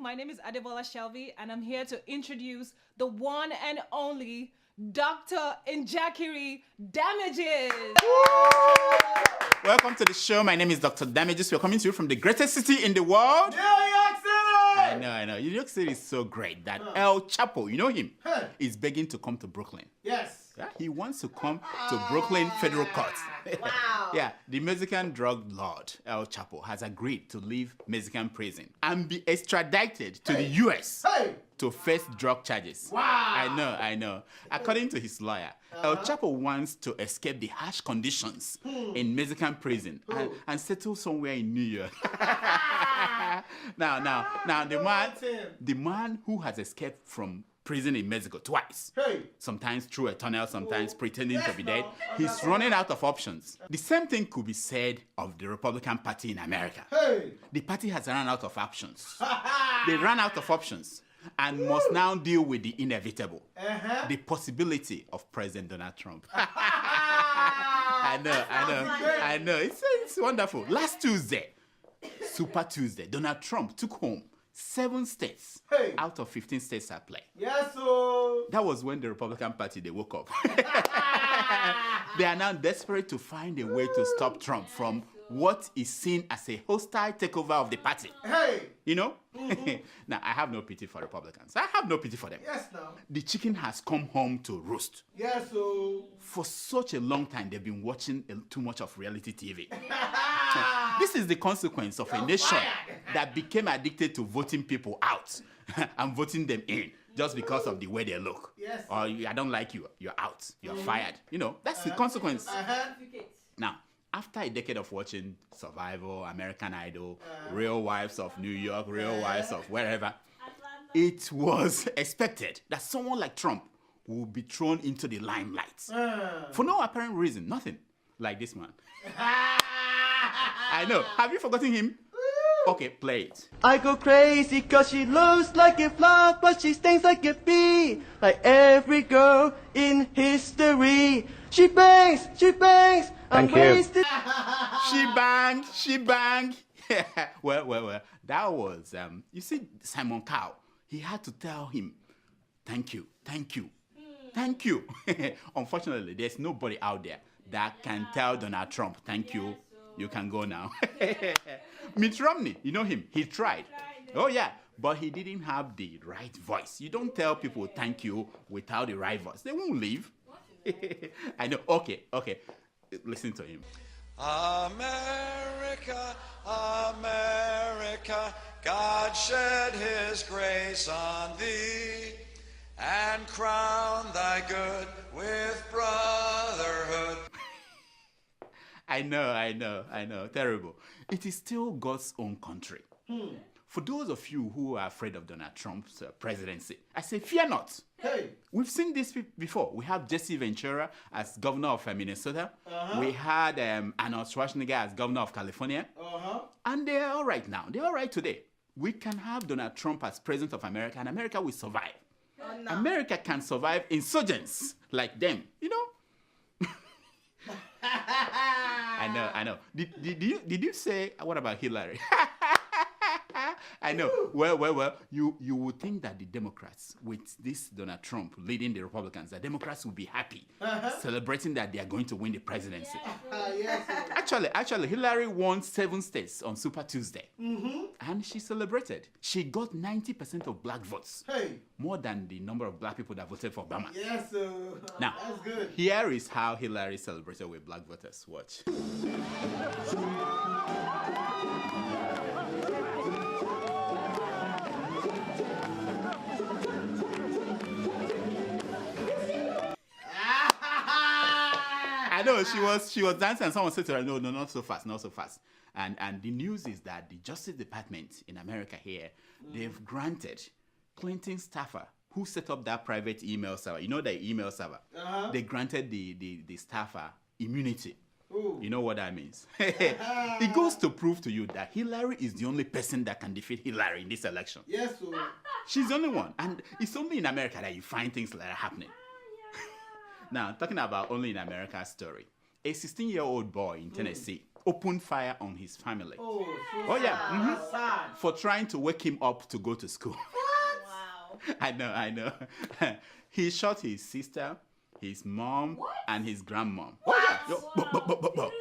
My name is Adeola Shelby, and I'm here to introduce the one and only Dr. Njakiri Damages. Welcome to the show. My name is Dr. Damages. We're coming to you from the greatest city in the world. New York City! I know. New York City is so great that El Chapo, you know him, is begging to come to Brooklyn. Yes. Yeah, he wants to come to Brooklyn Federal Court. Wow. Yeah, the Mexican drug lord El Chapo has agreed to leave Mexican prison and be extradited to the U.S. To face drug charges. Wow. I know. According to his lawyer, El Chapo wants to escape the harsh conditions in Mexican prison and settle somewhere in New York. Now, the man who has escaped from prison in Mexico twice. Sometimes through a tunnel, sometimes pretending to be dead. He's running out of options. The same thing could be said of the Republican Party in America. The party has run out of options. They ran out of options and must now deal with the inevitable, the possibility of President Donald Trump. I know. It's wonderful. Last Tuesday, Super Tuesday, Donald Trump took home 7 states out of 15 states at play. Yes, sir. That was when the Republican Party, they woke up. They are now desperate to find a way to stop Trump from what is seen as a hostile takeover of the party. You know? Now, I have no pity for Republicans. I have no pity for them. Yes, no. The chicken has come home to roost. Yes, sir. For such a long time, they've been watching too much of reality TV. This is the consequence of a nation that became addicted to voting people out and voting them in just because of the way they look. Yes. Or I don't like you, you're out, you're fired. You know, that's the consequence. Now, after a decade of watching Survivor, American Idol, Real Wives of New York, Real Wives of wherever, it was expected that someone like Trump would be thrown into the limelight. For no apparent reason, nothing. Like this man. I know. Have you forgotten him? Okay, play it. I go crazy cause she looks like a flower, but she stings like a bee. Like every girl in history. She bangs, I'm wasted. She banged. Well. That was, you see, Simon Cowell, he had to tell him, thank you. Unfortunately, there's nobody out there that can tell Donald Trump, thank you. You can go now. Mitt Romney, you know him. He tried. Oh, yeah. But he didn't have the right voice. You don't tell people thank you without the right voice. They won't leave. I know. Okay. Listen to him. America, America, God shed his grace on thee and crown thy good with brotherhood. I know. Terrible. It is still God's own country. For those of you who are afraid of Donald Trump's presidency, I say, fear not. We've seen this before. We have Jesse Ventura as governor of Minnesota. We had Arnold Schwarzenegger as governor of California. And they're all right now. They're all right today. We can have Donald Trump as president of America, and America will survive. America can survive insurgents like them, you know? I know. Did you say, what about Hillary? I know. Well, you would think that the Democrats, with this Donald Trump leading the Republicans, the Democrats will be happy, celebrating that they are going to win the presidency. Actually, Hillary won 7 states on Super Tuesday. And she celebrated. She got 90% of black votes. More than the number of black people that voted for Obama. Yes, sir. Now, that's good. Here is how Hillary celebrated with black voters. Watch. I know, she was dancing and someone said to her, no, not so fast. And the news is that the Justice Department in America here, they've granted Clinton staffer who set up that private email server. You know the email server? They granted the staffer immunity. You know what that means? It goes to prove to you that Hillary is the only person that can defeat Hillary in this election. Yes, sir. She's the only one. And it's only in America that you find things like that happening. Now, talking about only in America story. A 16-year-old boy in Tennessee opened fire on his family. Oh, so Oh, yeah. sad. Mhm. That's sad. For trying to wake him up to go to school. Wow. I know. He shot his sister, his mom, and his grandmom. Oh, yeah. Yo,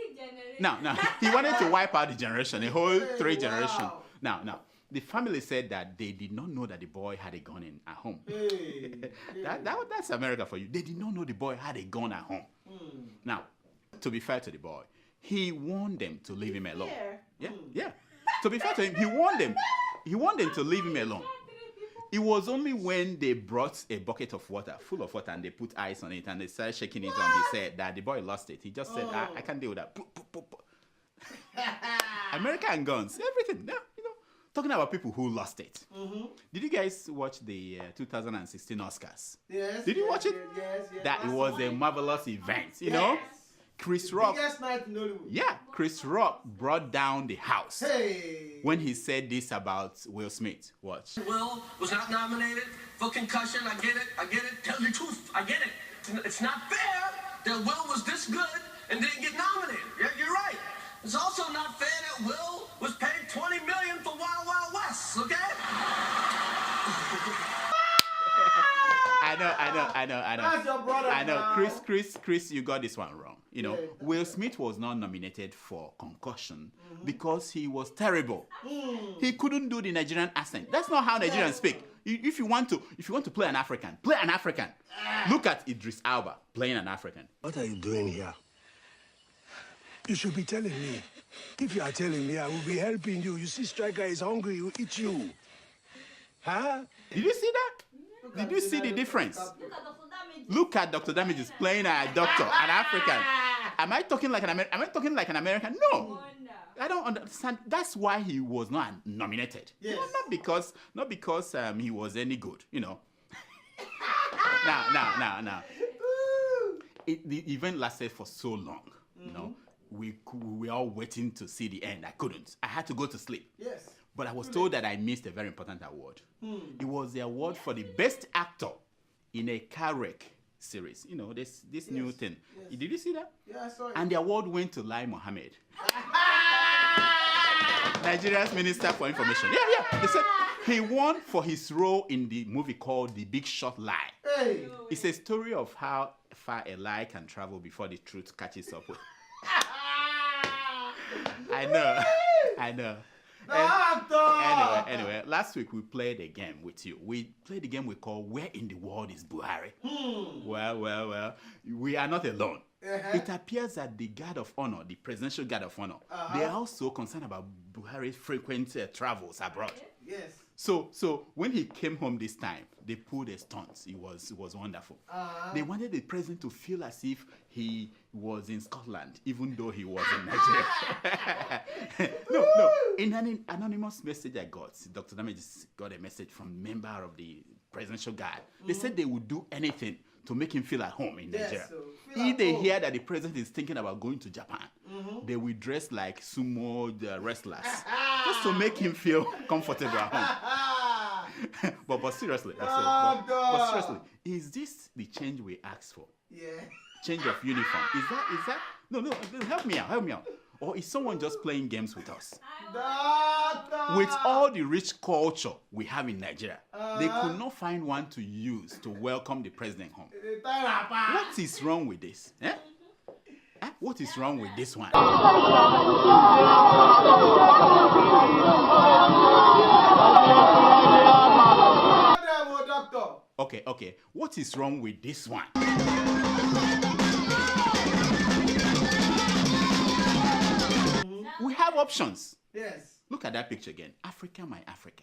Now, he wanted to wipe out the generation, a whole three generation. Now, the family said that they did not know that the boy had a gun at home. That's America for you. They did not know the boy had a gun at home. Now, to be fair to the boy, he warned them to leave him alone. Yeah. To be fair to him, he warned them. He warned them to leave him alone. It was only when they brought a bucket of water, full of water, and they put ice on it, and they started shaking it on his head that the boy lost it. He just said, I can't deal with that. America and guns, everything. Yeah, talking about people who lost it. Did you guys watch the 2016 Oscars? Yes. Did you watch it? Yes. That it was a marvelous event, you know? Chris Rock. Biggest night in Hollywood. Yeah, Chris Rock brought down the house Hey. when he said this about Will Smith. Watch. Will was not nominated for concussion. I get it. Tell the truth. I get it. It's not fair that Will was this good and didn't get nominated. You're right. It's also not fair that Will was paid $20 million for Wild Wild West. Okay? I know. That's your brother. I know, now. Chris, you got this one wrong. Will Smith was not nominated for concussion because he was terrible. He couldn't do the Nigerian accent. That's not how Nigerians speak. If you want to play an African, play an African. Look at Idris Elba playing an African. What are you doing here? You should be telling me. If you are telling me, I will be helping you. You see, Striker is hungry. He will eat you. Huh? Did you see that? Did you see the difference? Look at Dr. Damages playing a doctor, an African. Am I talking like an American? No. I don't understand. That's why he was not nominated. Yes. Not because he was any good. Now. The event lasted for so long. We were all waiting to see the end. I couldn't. I had to go to sleep. Yes. But I was told that I missed a very important award. It was the award for the best actor in a car wreck series. This new thing. Yes. Did you see that? Yeah, I saw it. And the award went to Lai Mohammed, Nigeria's Minister for Information. Yeah. They said he won for his role in the movie called The Big Short Lie. Hey. It's a story of how far a lie can travel before the truth catches up with. I know. Anyway, last week we played a game with you. We played a game we call Where in the World is Buhari? Well, we are not alone. It appears that the Guard of Honor, the Presidential Guard of Honor, they are also concerned about Buhari's frequent travels abroad. Yes. So when he came home this time, they pulled a stunt. It was wonderful. They wanted the president to feel as if he was in Scotland, even though he was in Nigeria. No. In an anonymous message I got, Dr. Damages got a message from a member of the Presidential Guard. They said they would do anything to make him feel at home in Nigeria. If they hear that the president is thinking about going to Japan, they will dress like sumo wrestlers just to make him feel comfortable at home. but seriously, is this the change we asked for? Yeah. Change of uniform. Is that? No, help me out. Or is someone just playing games with us? With all the rich culture we have in Nigeria, they could not find one to use to welcome the president home. What is wrong with this? What is wrong with this one? Okay. What is wrong with this one? We have options. Yes. Look at that picture again. Africa, my Africa.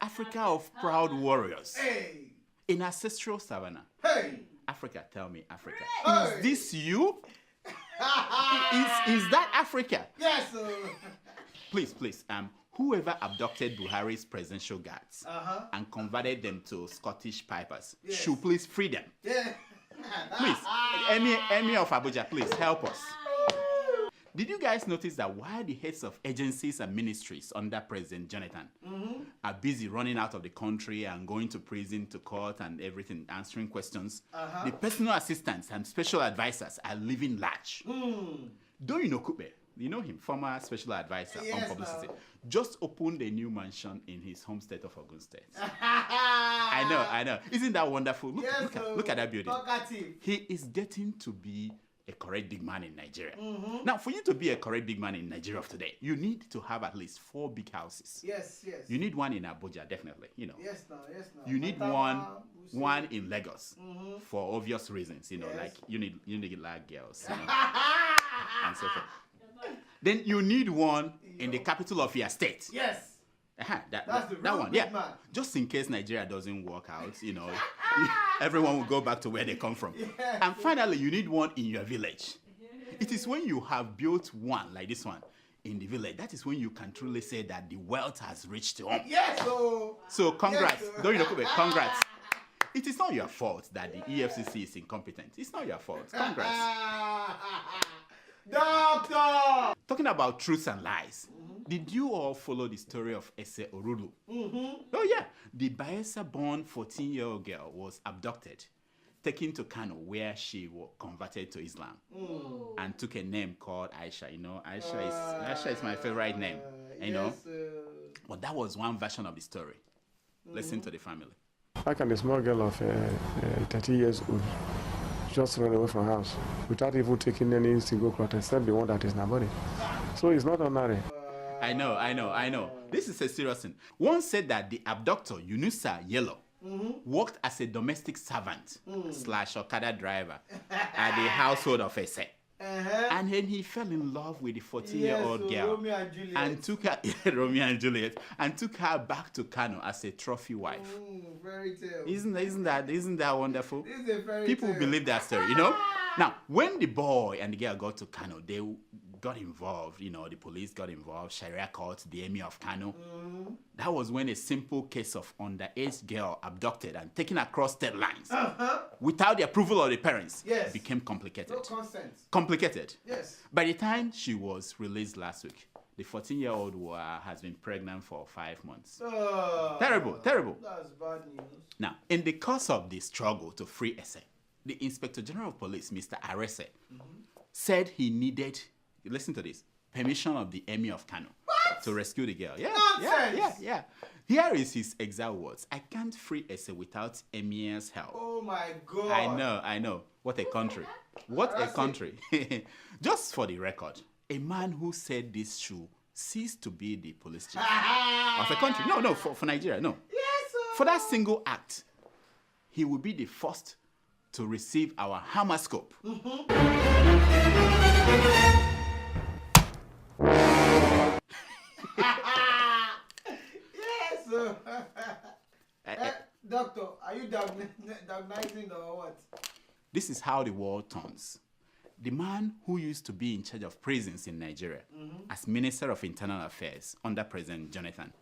Africa of proud warriors. Hey. In ancestral savannah. Hey. Africa, tell me, Africa. Hey. Is this you? Is that Africa? Yes. Please, whoever abducted Buhari's presidential guards and converted them to Scottish pipers should please free them. Yeah. Please, Emir of Abuja, please help us. Did you guys notice that while the heads of agencies and ministries under President Jonathan are busy running out of the country and going to prison, to court and everything, answering questions, the personal assistants and special advisors are living large. Don't you know, Kupe, you know him, former special advisor on Yes, publicity, no. just opened a new mansion in his home state of Ogun State. I know. Isn't that wonderful? Look at that building. Talkative. He is getting to be a correct big man in Nigeria. Now, for you to be a correct big man in Nigeria of today, you need to have at least 4 big houses. Yes. You need one in Abuja, definitely. You know. Yes. You need one in Lagos for obvious reasons. You know, Yes. like you need like girls, you know, and so forth. Then you need one in the capital of your state. Yes. That real one, big yeah. man. Just in case Nigeria doesn't work out, you know, everyone will go back to where they come from. Yes. And finally, you need one in your village. It is when you have built one like this one in the village, that is when you can truly say that the wealth has reached home. Yes. So congrats. Yes. Don't you know, congrats. It is not your fault that the EFCC is incompetent. It's not your fault. Congrats. Doctor. Talking about truths and lies, did you all follow the story of Ese Orulu? Oh yeah, the Bayelsa-born 14-year-old girl was abducted, taken to Kano where she was converted to Islam and took a name called Aisha. You know, Aisha is my favorite name. You know, but that was one version of the story. Listen to the family. How can a small girl of 30 years old just run away from house without even taking any single cloth except the one that is in her body? So it's not ordinary. I know. This is a serious thing. One said that the abductor, Yunusa Yellow, worked as a domestic servant / Okada driver at the household of Ese. And then he fell in love with the 14-year-old girl Romeo and Juliet. and took her Romeo and Juliet and took her back to Kano as a trophy wife. Fairy tale. Isn't that wonderful? This is a fairy People tale. believe that story, you know. Now, when the boy and the girl got to Kano, they got involved. You know, the police got involved. Sharia court, the emir of Kano. That was when a simple case of underage girl abducted and taken across state lines without the approval of the parents became complicated. No consent. Complicated. Yes. By the time she was released last week, the 14-year-old has been pregnant for 5 months. Terrible. That's bad news. Now, in the course of the struggle to free Ese, the Inspector General of Police, Mr. Arese, said he needed, listen to this, permission of the Emir of Kano to rescue the girl. Yeah. Here is his exact words. I can't free Ese without Emir's help. Oh my God. I know. What a country. What a country. Just for the record, a man who said this should cease to be the police chief of a country. No, for Nigeria, no. Yes, sir. For that single act, he will be the first to receive our hammer scope. Yes, sir. Doctor, are you diagnosing or what? This is how the world turns. The man who used to be in charge of prisons in Nigeria as Minister of Internal Affairs under President Jonathan,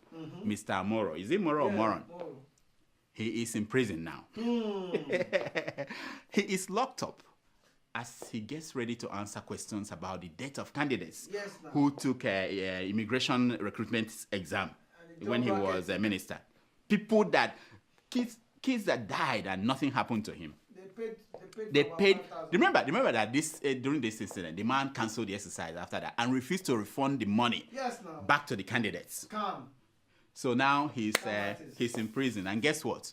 Mr. Moro. Is it Moro or Moron? Moro. He is in prison now. He is locked up as he gets ready to answer questions about the death of candidates who took immigration recruitment exam when he was a minister. People that, kids that died and nothing happened to him. They paid. Remember that this during this incident, the man cancelled the exercise after that and refused to refund the money back to the candidates. So now he's in prison, and guess what?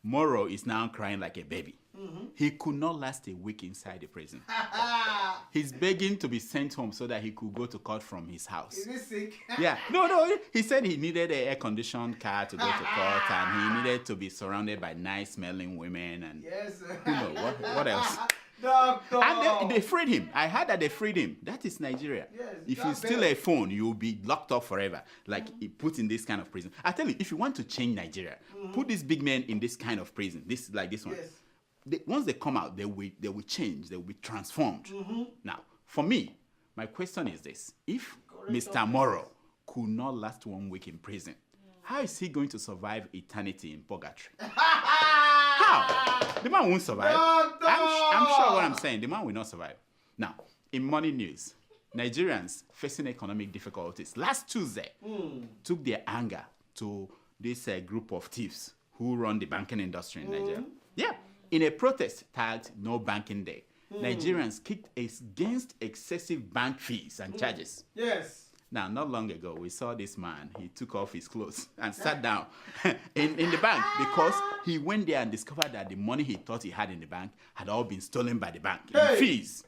Moro is now crying like a baby. He could not last a week inside the prison. He's begging to be sent home so that he could go to court from his house. Is he sick? Yeah. No. He said he needed an air-conditioned car to go to court, and he needed to be surrounded by nice-smelling women, and who knows what else. Doctor. And they freed him. I heard that they freed him. That is Nigeria. Yes, if you steal a phone, you'll be locked up forever. Like put in this kind of prison. I tell you, if you want to change Nigeria, put these big men in this kind of prison. This one. Yes. Once they come out, they will change. They will be transformed. Now, for me, my question is this: if Mr. Moro could not last 1 week in prison, how is he going to survive eternity in purgatory? How? The man won't survive. I'm sure what I'm saying. The man will not survive. Now, in money news, Nigerians facing economic difficulties last Tuesday took their anger to this group of thieves who run the banking industry in Nigeria. Yeah. In a protest tagged No Banking Day, Nigerians kicked against excessive bank fees and charges. Yes. Now, not long ago, we saw this man. He took off his clothes and sat down in the bank because he went there and discovered that the money he thought he had in the bank had all been stolen by the bank in fees.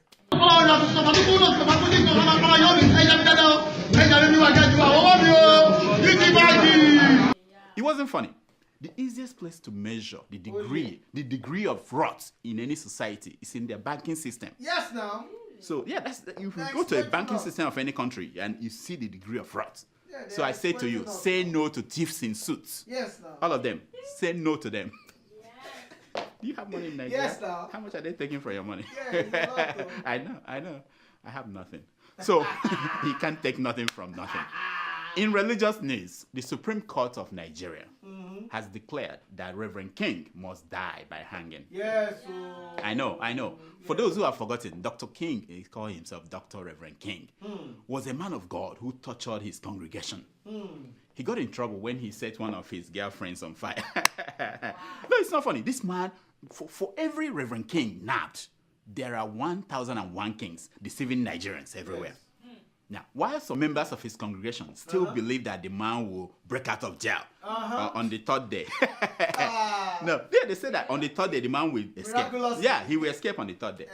It wasn't funny. The easiest place to measure the degree of rot in any society is in their banking system. Yes, now. So yeah, if you go to a banking system of any country and you see the degree of rot. Yeah, so I say to you, say no to thieves in suits. Yes, now. All of them. Say no to them. Do you have money in Nigeria? Yes, now. How much are they taking for your money? Yeah, I know. I have nothing. So he can't take nothing from nothing. In religious news, the Supreme Court of Nigeria has declared that Reverend King must die by hanging. Yes. I know. For those who have forgotten, Dr. King, he called himself Dr. Reverend King, was a man of God who tortured his congregation. He got in trouble when he set one of his girlfriends on fire. No, it's not funny. This man, for every Reverend King nabbed, there are 1,001 kings deceiving Nigerians everywhere. Yes. Now, while some members of his congregation still believe that the man will break out of jail on the third day. No, they say that on the third day the man will escape. Yeah, he will escape on the third day.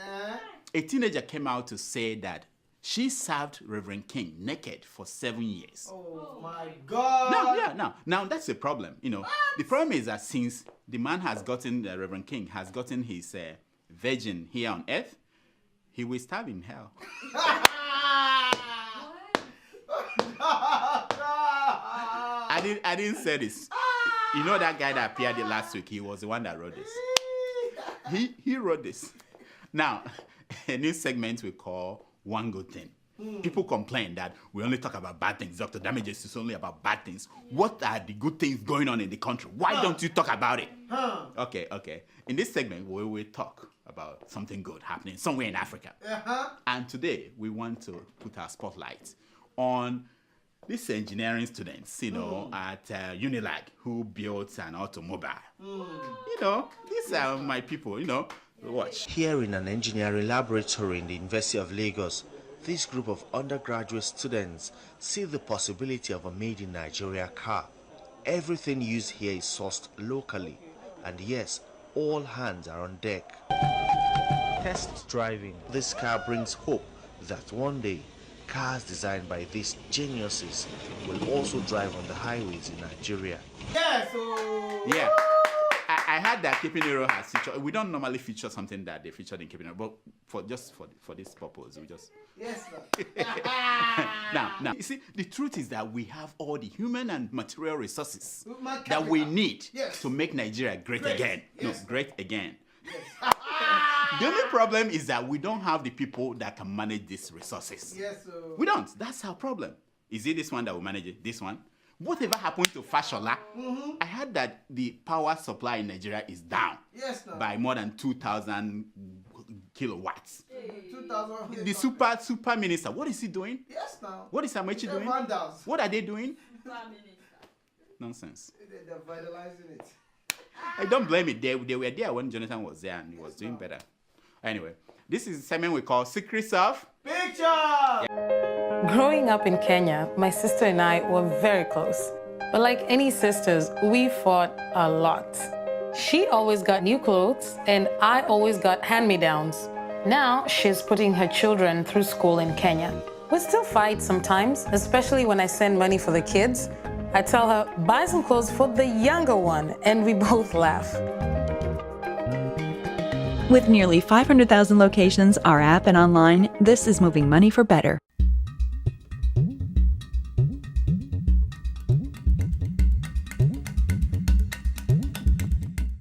A teenager came out to say that she served Reverend King naked for 7 years. Oh my God! Now that's a problem. You know, the problem is that since the man has gotten, Reverend King has gotten his virgin here on earth, he will starve in hell. I didn't say this. You know that guy that appeared last week? He was the one that wrote this. He wrote this. Now, a new segment we call One Good Thing. People complain that we only talk about bad things. Dr. Damages is only about bad things. What are the good things going on in the country? Why don't you talk about it? Okay. In this segment, we will talk about something good happening somewhere in Africa. And today, we want to put our spotlight on these engineering students, at Unilag who built an automobile. These are my people, watch. Here in an engineering laboratory in the University of Lagos, this group of undergraduate students see the possibility of a made-in-Nigeria car. Everything used here is sourced locally, and yes, all hands are on deck. Test driving. This car brings hope that one day, cars designed by these geniuses will also drive on the highways in Nigeria. Yeah. I heard that Keeping Hero has featured. We don't normally feature something that they featured in Keeping Hero, but for this purpose, we just. Yes, Now, you see, the truth is that we have all the human and material resources that we need to make Nigeria great again. Yes. No, great again. Yes. The only problem is that we don't have the people that can manage these resources. Yes, we don't. That's our problem. Is it this one that will manage it? This one? Whatever happened to Fashola? I heard that the power supply in Nigeria is down by more than 2,000 kilowatts. 2,000. The super minister, what is he doing? Yes, now. What is Amechi doing? What are they doing? Nonsense. They're vitalizing it. I don't blame it. They were there when Jonathan was there and he was doing better. Anyway, this is a segment we call Secrets of Picture! Growing up in Kenya, my sister and I were very close. But like any sisters, we fought a lot. She always got new clothes, and I always got hand-me-downs. Now she's putting her children through school in Kenya. We still fight sometimes, especially when I send money for the kids. I tell her, buy some clothes for the younger one, and we both laugh. With nearly 500,000 locations, our app and online, this is moving money for better.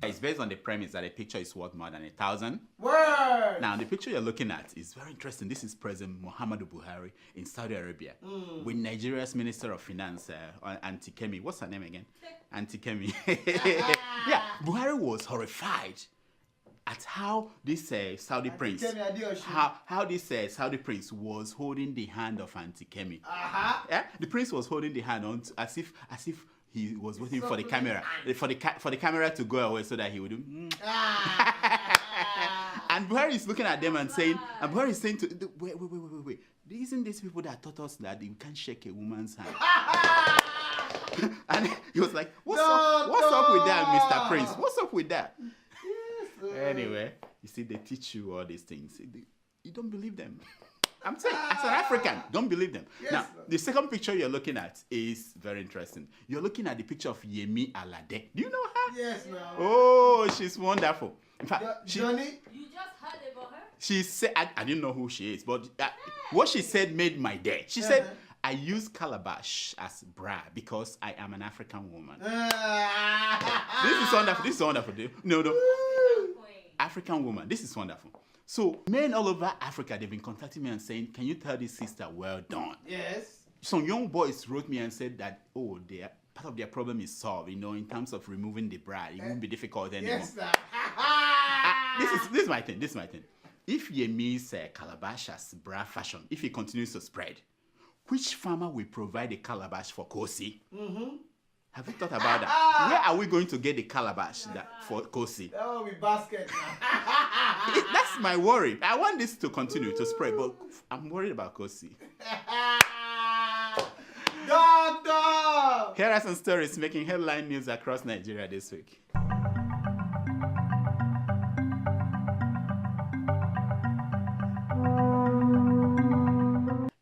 It's based on the premise that a picture is worth more than 1,000 words. Now, the picture you're looking at is very interesting. This is President Muhammadu Buhari in Saudi Arabia with Nigeria's Minister of Finance, Auntie Kemi. What's her name again? Auntie Kemi. Yeah, Buhari was horrified at how this Saudi prince, how this Saudi prince was holding the hand of Auntie Kemi. Yeah, the prince was holding the hand on as if he was waiting for the camera, for the camera to go away so that he would do. And Buhari is looking at them and saying, wait. Isn't these people that taught us that you can't shake a woman's hand? And he was like, what's up with that, Mr. Prince? What's up with that? Yes, anyway, you see, they teach you all these things. You don't believe them. I'm saying, as an African, don't believe them. Yes, now, the second picture you're looking at is very interesting. You're looking at the picture of Yemi Alade. Do you know her? Yes, no. Oh, she's wonderful. In fact, Johnny? You just heard about her? She said, I didn't know who she is, but what she said made my day. She said, I use calabash as bra because I am an African woman. This is wonderful. No. African woman. This is wonderful. So men all over Africa, they've been contacting me and saying, can you tell this sister, well done? Yes. Some young boys wrote me and said that, part of their problem is solved, in terms of removing the bra. It won't be difficult anymore. Yes, sir. This is my thing. If Yemi's calabash as bra fashion, if it continues to spread, which farmer will provide a calabash for Kosi? Mm-hmm. Have you thought about that? Where are we going to get the calabash for Kosi? That will be basket. That's my worry. I want this to continue to spread, but I'm worried about Kosi. Doctor! Here are some stories making headline news across Nigeria this week.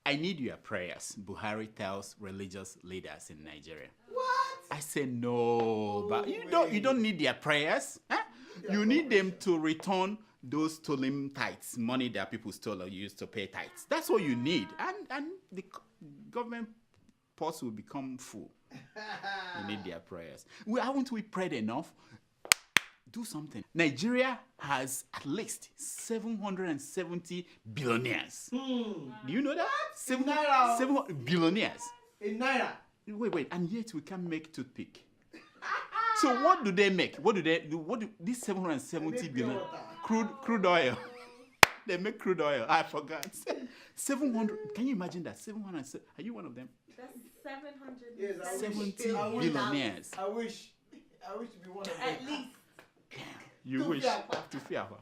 I need your prayers, Buhari tells religious leaders in Nigeria. What? I say no, but you don't need their prayers. Huh? You need them to return those stolen tithes, money that people stole or used to pay tithes. That's what you need, and the government purse will become full. You need their prayers. Haven't we prayed enough? Do something. Nigeria has at least 770 billionaires. Do you know that? 700 billionaires. In Naira. Wait, and yet we can't make toothpick. So what do they make? What do these 770 billion? Crude oil. They make crude oil. I forgot. 700. Can you imagine that? 700. Are you one of them? That's 700. Yes, 70 billionaires. I wish to be one of them. At least. You wish to fear her.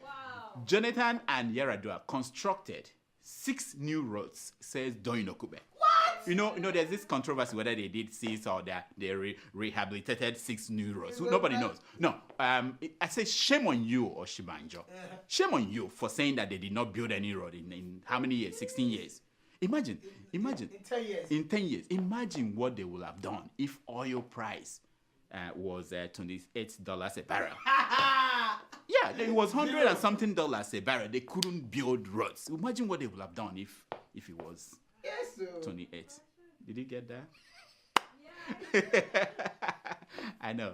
Wow. Jonathan and Yaradua constructed 6 new roads, says Doinokube. What? You know, there's this controversy whether they did 6 or they rehabilitated 6 new roads. Nobody knows. No, I say shame on you, Oshibanjo. Shame on you for saying that they did not build any road in how many years? 16 years. Imagine. In 10 years. In 10 years. Imagine what they would have done if oil price was $28 a barrel. Yeah, it was $100 and something a barrel. They couldn't build roads. Imagine what they would have done if it was 28. Did you get that? Yeah. I know.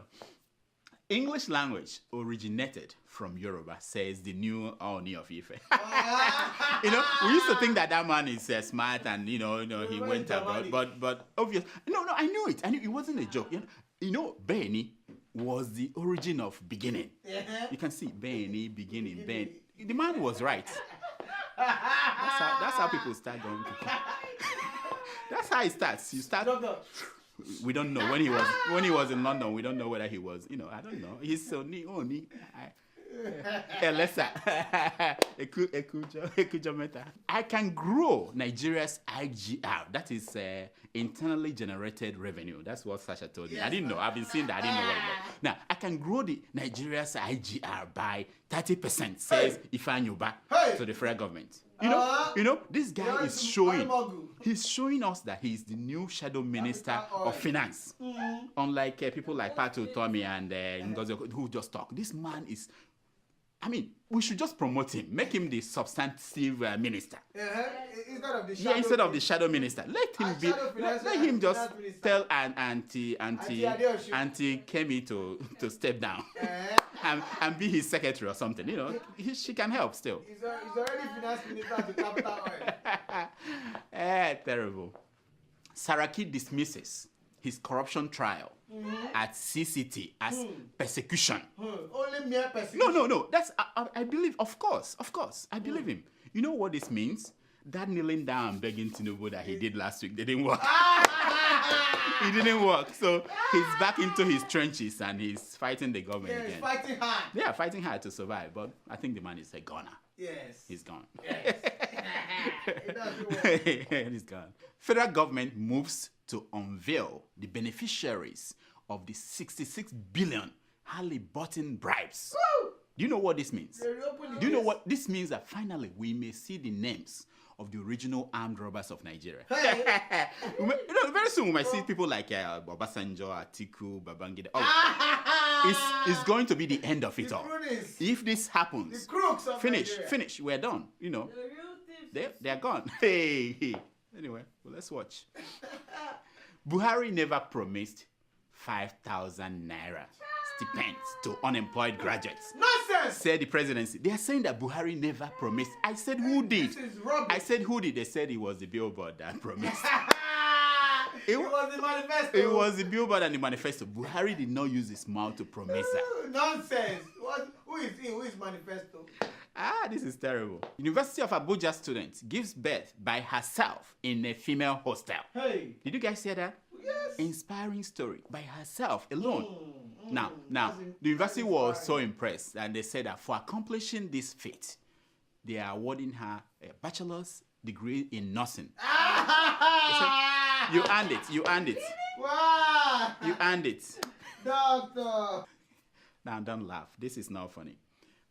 English language originated from Yoruba, says the new Ooni of Ife. We used to think that man is smart and he went abroad, but obviously, no, I knew it. I knew it wasn't a joke. Beni was the origin of beginning. You can see Beni, beginning, Ben. The man was right. That's how people start going. That's how it starts. You start. We don't know when he was in London. We don't know whether he was. I don't know. He's Oni. I can grow Nigeria's IGR. That is internally generated revenue. That's what Sasha told me. I didn't know. I've been seeing that. I didn't know what it was. Now, I can grow the Nigeria's IGR by 30%, says Ifeanyuba to the federal government. This guy is showing us that he's the new shadow minister of finance. Unlike people like Patu Tomi and Ngozi who just talk. This man is, we should just promote him, make him the substantive minister. Instead of the shadow minister. Let him be. Let him just tell Auntie Kemi to step down and be his secretary or something. She can help still. He's already finance minister to capital oil. Terrible. Saraki dismisses his corruption trial at CCT as persecution. Only mere persecution. No. That's I believe. Of course. I believe him. You know what this means? That kneeling down and begging Tinubu that he did last week, they didn't work. It didn't work. So he's back into his trenches and he's fighting the government again. He's fighting hard. Yeah, fighting hard to survive. But I think the man is a goner. Yes. He's gone. Yes. It doesn't work. He's gone. Federal government moves to unveil the beneficiaries of the 66 billion Halliburton bribes. Woo! Do you know what this means? They reopened Do you know this. what this means? That finally we may see the names of the original armed robbers of Nigeria. Hey. Very soon we might see people like Obasanjo, Atiku, Babangida. It's going to be the end of it all. Cronies. If this happens, The crooks of Nigeria. finish, we're done. You know, The real thieves. they're gone. Hey. Anyway, well, let's watch. Buhari never promised 5,000 naira stipends to unemployed graduates. Nonsense! Said the presidency. They are saying that Buhari never promised. I said, who did? This is rubbish. I said, who did? They said it was the billboard that promised. It was the manifesto. It was the billboard and the manifesto. Buhari did not use his mouth to promise that. Nonsense. Who is he? Who is manifesto? This is terrible. University of Abuja student gives birth by herself in a female hostel. Hey. Did you guys hear that? Yes. Inspiring story by herself alone. Now, That's the university was so inspiring. impressed and they said that for accomplishing this feat, they are awarding her a bachelor's degree in nursing. You earned it. You earned it. Wow. You earned it. Doctor. Now, don't laugh. This is not funny.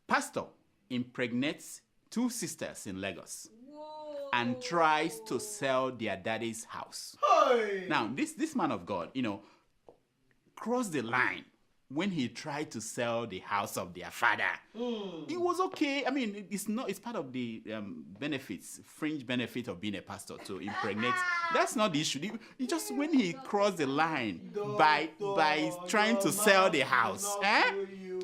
Pastor impregnates two sisters in Lagos and tries to sell their daddy's house. Hey. Now, this man of God, crossed the line when he tried to sell the house of their father. It was okay. I mean, it's part of the fringe benefit of being a pastor to impregnate. That's not the issue. It just when he crossed the line by trying to sell the house.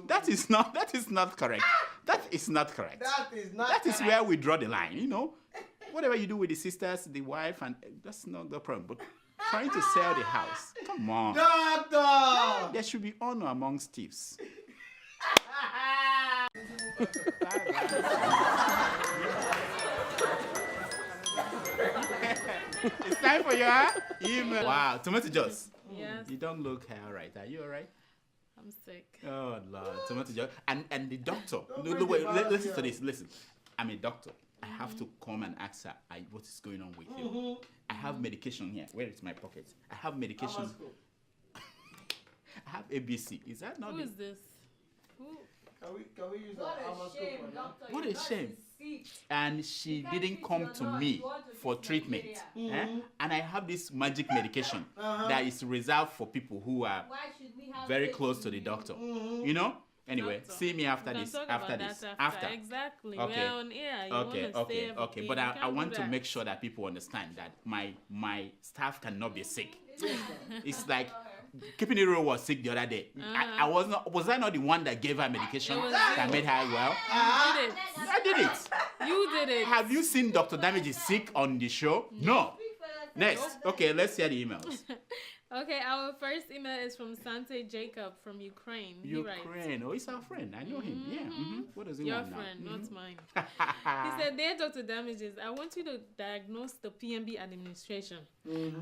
That is not correct. That is not correct. That is where we draw the line, Whatever you do with the sisters, the wife, and that's not the problem. But trying to sell the house, come on. Doctor. There should be honor amongst thieves. It's time for your email. Wow, tomato juice. Yes. You don't look all right. Are you all right? I'm sick. Oh Lord, tomato juice. And the doctor. bring No, wait. the virus Listen to here. this. Listen, I'm a doctor. I have to come and ask her what is going on with you. I have medication here. Where is my pocket? I have medication. I have ABC. Is that not? Who is this? Who? Can we use What our a Amascope shame, on that? doctor. What You a got shame. to see. And she can't didn't fix come your to nose. me You want to for fix treatment. Nigeria. And I have this magic medication that is reserved for people who are Why should we have very faith close in to the you? doctor. Anyway, Doctor. see me after We can this. talk After about this. that after. Exactly. Okay. We're on air. You Okay, want to say okay. everything. But You I can't want do to that. make sure that people understand that my staff cannot be sick. It's like keeping it real was sick the other day. Was I not the one that gave her medication It was that you. made her well? You did it. I did it. You did it. Have you seen Dr. Damage is sick on the show? No. Next. Okay, let's hear the emails. Okay, our first email is from Sante Jacob from Ukraine. He writes, Ukraine. Oh, he's our friend. I know him. Yeah. What does he your want now? friend, not mine. He said, Dear Dr. Damages, I want you to diagnose the PNB administration.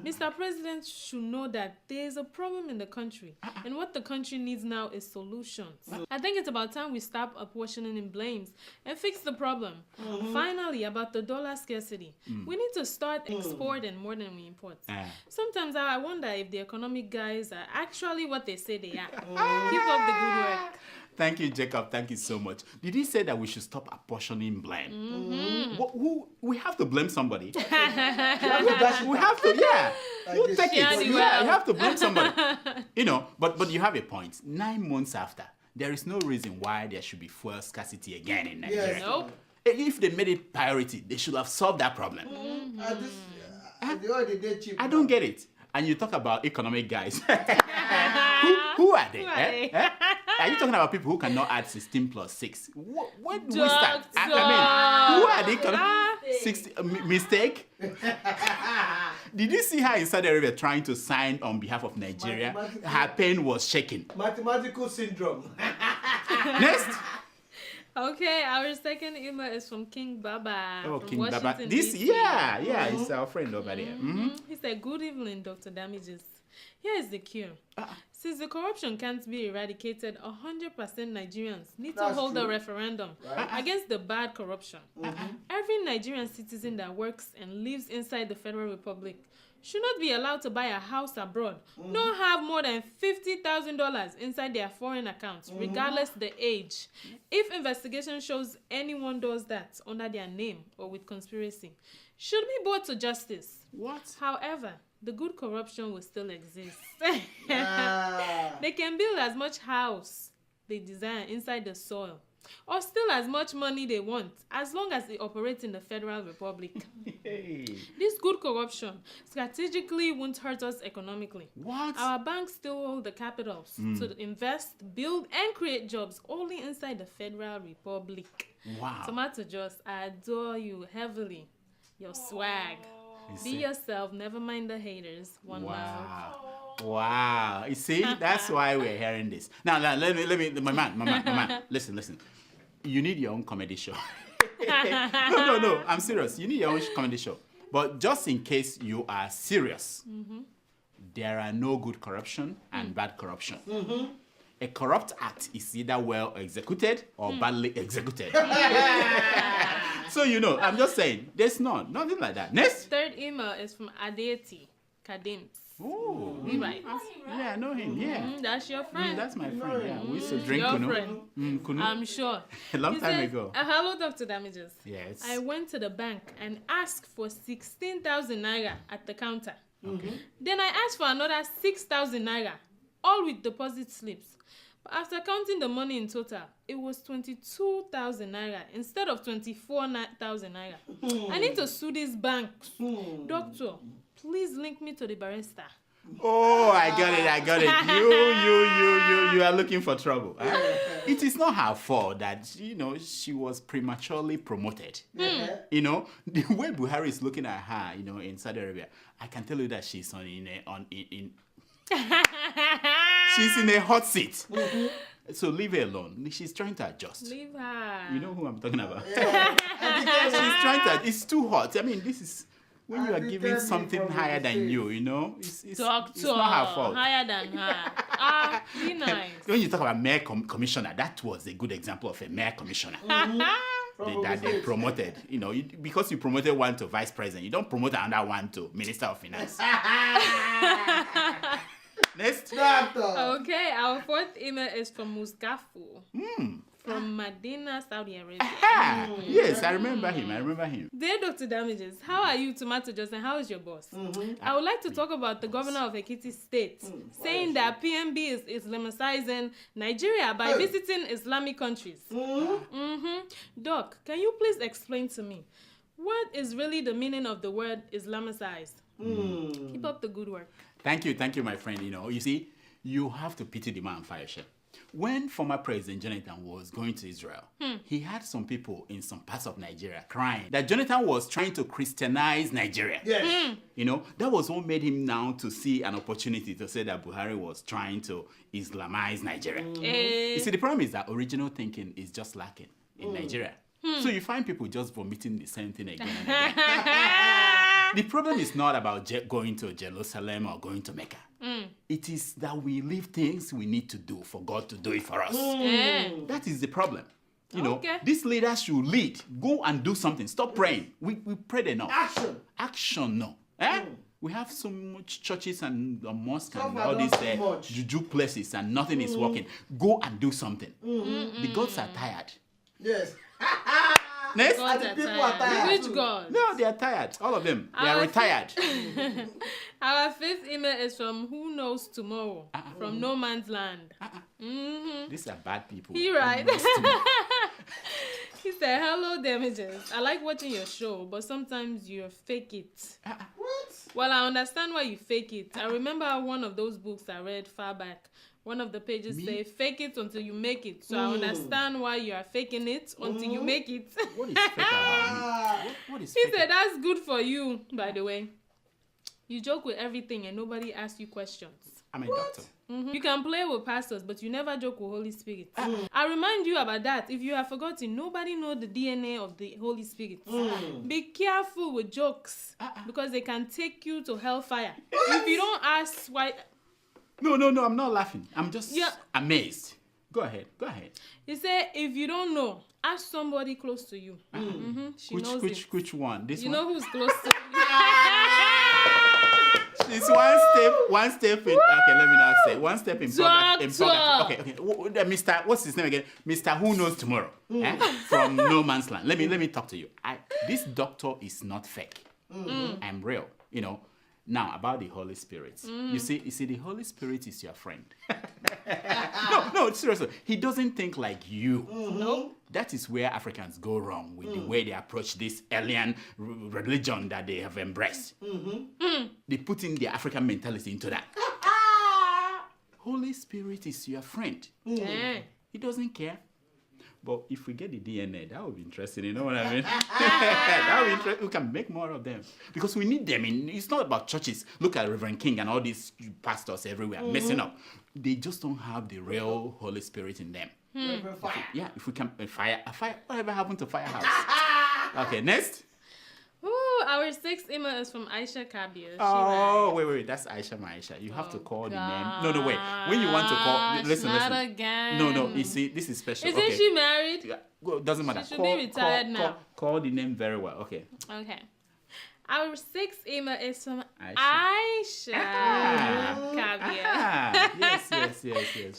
Mr. President should know that there is a problem in the country, and what the country needs now is solutions. I think it's about time we stop apportioning in blames and fix the problem. Finally, about the dollar scarcity, we need to start exporting more than we import. Sometimes I wonder if the economic guys are actually what they say they are. Keep up the good work. Thank you, Jacob. Thank you so much. Did he say that we should stop apportioning blame? We have to blame somebody. We have to, yeah. You take it. You have to blame somebody. But you have a point. 9 months after, there is no reason why there should be fuel scarcity again in Nigeria. Yes. Nope. If they made it priority, they should have solved that problem. The oil they cheap. I don't get it. And you talk about economic guys. Who are they? Who are they? Are you talking about people who cannot add 16 plus 6? When do we Doctor. start? I mean, who are the economic 60 mistake? Did you see her in Saudi Arabia trying to sign on behalf of Nigeria? Her pen was shaking. Mathematical syndrome. Next. Okay, our second email is from King Baba. Oh, from King Washington, Baba. This, DC. yeah, it's our friend over there. He said, Good evening, Dr. Damages. Here is the cure. Since the corruption can't be eradicated, 100% Nigerians need to hold a referendum against the bad corruption. Every Nigerian citizen that works and lives inside the Federal Republic should not be allowed to buy a house abroad, nor have more than $50,000 inside their foreign accounts, regardless the age. If investigation shows anyone does that under their name or with conspiracy, should be brought to justice. What? However, the good corruption will still exist. They can build as much house they desire inside the soil, or steal as much money they want, as long as they operate in the Federal Republic. This good corruption strategically won't hurt us economically. What? Our banks still hold the capitals to invest, build, and create jobs only inside the Federal Republic. Wow. Tomato Juice, I adore you heavily. Your swag. Be yourself, never mind the haters. One love. Wow. You see, that's why we're hearing this. Now, let me, my man, listen. You need your own comedy show. No, I'm serious. You need your own comedy show. But just in case you are serious, there are no good corruption and bad corruption. A corrupt act is either well executed or badly executed. So, I'm just saying, there's nothing like that. Next. Third email is from Adeola Kadims. Oh, He writes. Yeah, I know him. Yeah, that's your friend. That's my friend. Yeah, we used to drink your kunu. friend. Kunu. I'm sure. A long He time says, ago. Hello, Dr. Damages. Yes. I went to the bank and asked for 16,000 naira at the counter. Okay. Then I asked for another 6,000 naira, all with deposit slips. But after counting the money in total, it was 22,000 naira instead of 24,000 naira. I need to sue these banks. Doctor, please link me to the barrister. Oh, I got it. You are looking for trouble. It is not her fault that, she was prematurely promoted. The way Buhari is looking at her, in Saudi Arabia, I can tell you that she's she's in a hot seat. So leave her alone. She's trying to adjust. Leave her. You know who I'm talking about? She's trying to. It's too hot. I mean, this is when you are giving something higher than you. It's not her fault. Higher than her. Be nice. When you talk about mayor commissioner, that was a good example of a mayor commissioner. That they promoted. Because you promoted one to vice president, you don't promote another one to minister of finance. Next. Okay, our fourth email is from Muskafu. From Medina, Saudi Arabia. Yes, I remember him. Dear Dr. Damages, how are you, Tomato Juice, and how is your boss? I would like to talk about the governor of Ekiti State saying that PMB is Islamicizing Nigeria by visiting Islamic countries. Doc, can you please explain to me what is really the meaning of the word Islamicized? Keep up the good work. Thank you, my friend. You see, you have to pity the man, Fayoshe. When former President Jonathan was going to Israel, he had some people in some parts of Nigeria crying that Jonathan was trying to Christianize Nigeria. Yes. That was what made him now to see an opportunity to say that Buhari was trying to Islamize Nigeria. You see, the problem is that original thinking is just lacking in Nigeria. So you find people just vomiting the same thing again and again. The problem is not about going to Jerusalem or going to Mecca. It is that we leave things we need to do for God to do it for us. That is the problem. These leaders should lead. Go and do something. Stop praying. We prayed enough. Action, no. We have so much churches and mosques and all these juju places and nothing is working. Go and do something. The gods are tired. Yes. Next. The people are tired. Which God? No, they are tired. All of them. They are retired. Our fifth email is from Who Knows Tomorrow, from No Man's Land. These are bad people. He right. He said, hello, Damages. I like watching your show, but sometimes you fake it. What? Well, I understand why you fake it. I remember one of those books I read far back. One of the pages say, fake it until you make it. So I understand why you are faking it until you make it. What is fake about me? What is He fake? said, that's good for you, by the way. You joke with everything and nobody asks you questions. I'm a doctor. You can play with pastors, but you never joke with Holy Spirit. I remind you about that. If you have forgotten, nobody knows the DNA of the Holy Spirit. Be careful with jokes because they can take you to hellfire. If you don't ask why... No, I'm not laughing. I'm just amazed. Go ahead. He said, if you don't know, ask somebody close to you. She knows it. Which one? This you one? know who's close to you. It's one step in. Okay, let me not say. One step in progress. Okay. Mr. What's his name again? Mr. Who Knows Tomorrow. From No Man's Land. Let me talk to you. This doctor is not fake. I'm real. You know. Now about the Holy Spirit. You see, the Holy Spirit is your friend. No, seriously. He doesn't think like you. No. That is where Africans go wrong with the way they approach this alien religion that they have embraced. They put in their African mentality into that. Holy Spirit is your friend. He doesn't care. But if we get the DNA, that would be interesting. You know what I mean? That would be interesting. We can make more of them. Because we need them. It's not about churches. Look at Reverend King and all these pastors everywhere messing up. They just don't have the real Holy Spirit in them. If we can... Fire. Whatever happened to Firehouse? Okay, next. Ooh, our sixth email is from Aisha Kabir. Oh, wait. That's Aisha Maisha. You have to call the name. No, wait. When you want to call... Listen. Again. No. You see, this is special. Isn't she married? Yeah, well, doesn't matter. She should be retired now. Call the name very well. Okay. Our sixth email is from Aisha Kabir. Yes.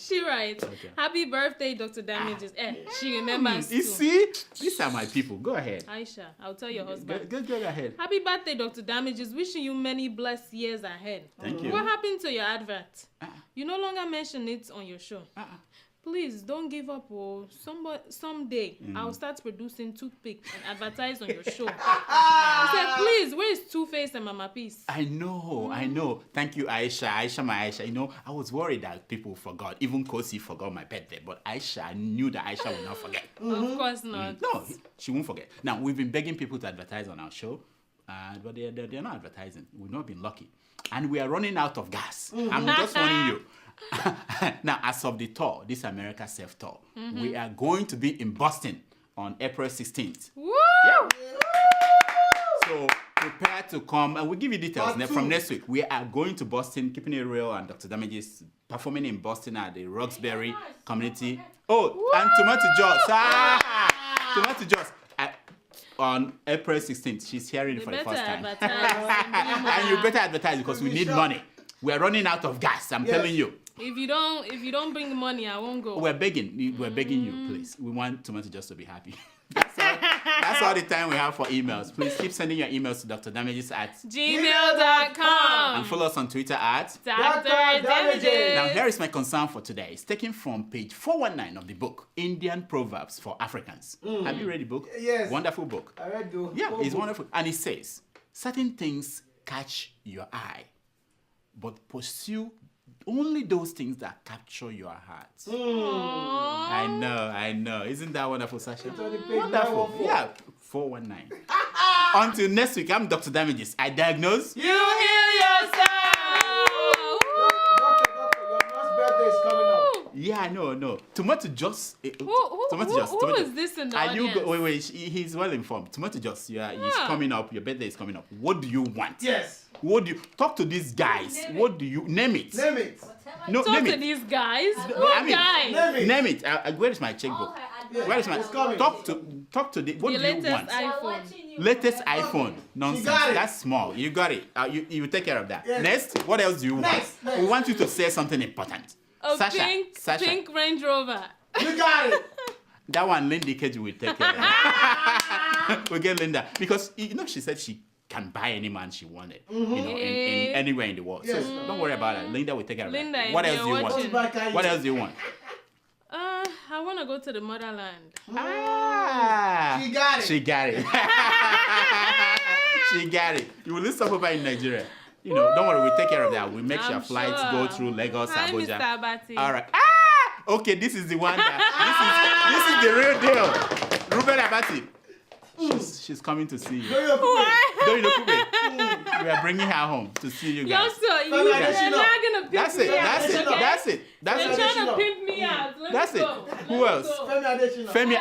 She writes, Happy birthday, Dr. Damages. She remembers You see? These are my people. Go ahead. Aisha, I'll tell your husband. Go ahead. Happy birthday, Dr. Damages. Wishing you many blessed years ahead. Thank you. What happened to your advert? You no longer mention it on your show. Please don't give up. Someday I'll start producing toothpick and advertise on your show. I said, please, where is Two-Face and Mama Peace? I know. Thank you, Aisha, my Aisha. You know, I was worried that people forgot. Even Kosi forgot my birthday. But Aisha, I knew that Aisha would not forget. Of course not. No, she won't forget. Now, we've been begging people to advertise on our show. But they're not advertising. We've not been lucky. And we are running out of gas. I'm just warning you. Now, as of the tour, this America Self Tour, we are going to be in Boston on April 16th. Woo! Yeah. So prepare to come, and we'll give you details from next week. We are going to Boston, Keeping It Real, and Dr. Damages performing in Boston at the Roxbury Community. Oh, and Tomato Joss. Tomato Joss. On April 16th, she's hearing it for the first time. And you better advertise because we need money. We are running out of gas, I'm telling you. If you don't bring money, I won't go. We're begging you, please. We want Tomato just to be happy. That's all the time we have for emails. Please keep sending your emails to drdamages@gmail.com. And follow us on Twitter at Dr. Damages. Now, here is my concern for today. It's taken from page 419 of the book, Indian Proverbs for Africans. Have you read the book? Yes. Wonderful book. I read the Yeah, it's wonderful. And it says, certain things catch your eye, but pursue only those things that capture your heart. I know. Isn't that wonderful, Sasha? Wonderful. Yeah, 419. Until next week, I'm Dr. Damages. I diagnose. You heal yourself. Doctor, your last birthday is coming up. Yeah, no. Tomato Joss. Who is this in the audience? Wait. He's well informed. Tomato Joss, he's coming up. Your birthday is coming up. What do you want? Yes. What do you talk to these guys? What do you name it? Name it. No, talk name to it. these guys. Guys? Guys? Name it. Where is my checkbook? Where is my? Talk to the. What do you want? Latest iPhone. Nonsense. That's small. You got it. You take care of that. Yes. Next. What else do you want? We want you to say something important. Sasha. Pink Range Rover. You got it. That one, Lindy Keji will take care of it. We'll get Linda. Because, she said she can buy any man she wanted, in anywhere in the world. Yes. So don't worry about it. Linda will take care of it. What else do you want? What else do you want? I want to go to the motherland. She got it. She got it. You will stop over in Nigeria. Don't worry. We'll take care of that. We'll make sure flights go through Lagos, Abuja. Mr. Abati. All right. Okay, this is the one. This is the real deal. Ruben Abati. She's coming to see you. What? Don't you know Kube? We are bringing her home to see you guys. Youngster, you're not gonna pimp That's me it. out. That's it. Okay? That's it. That's You're it. trying to pimp me out. That's it. Who else? Femi.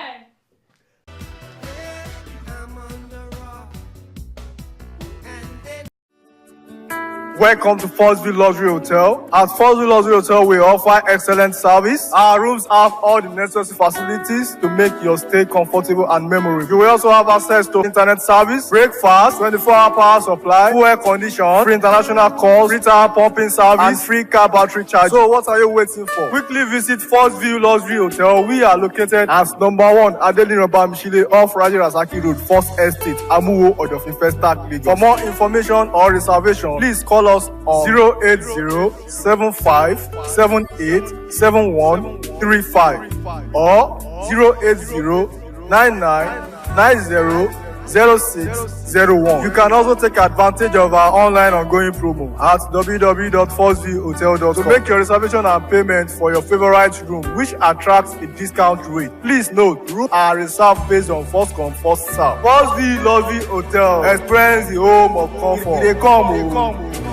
Welcome to Forstview Luxury Hotel. At Forstview Luxury Hotel, we offer excellent service. Our rooms have all the necessary facilities to make your stay comfortable and memorable. You will also have access to internet service, breakfast, 24-hour power supply, full air condition, free international calls, free tire pumping service, and free car battery charge. So what are you waiting for? Quickly visit Forstview Luxury Hotel. We are located at number 1 Adeola Mishile off Raji Rasaki Road, First Estate, Amuwo, Odofin Festac, Lagos. For more information or reservation, please call us on 080-7578-7135 or 080-9990-0601. You can also take advantage of our online ongoing promo at www.forceviewhotel.com to make your reservation and payment for your favorite room, which attracts a discount rate. Please note, rooms are reserved based on first come, first serve. Forstview Luxury Hotel. Experience the home of comfort. They come.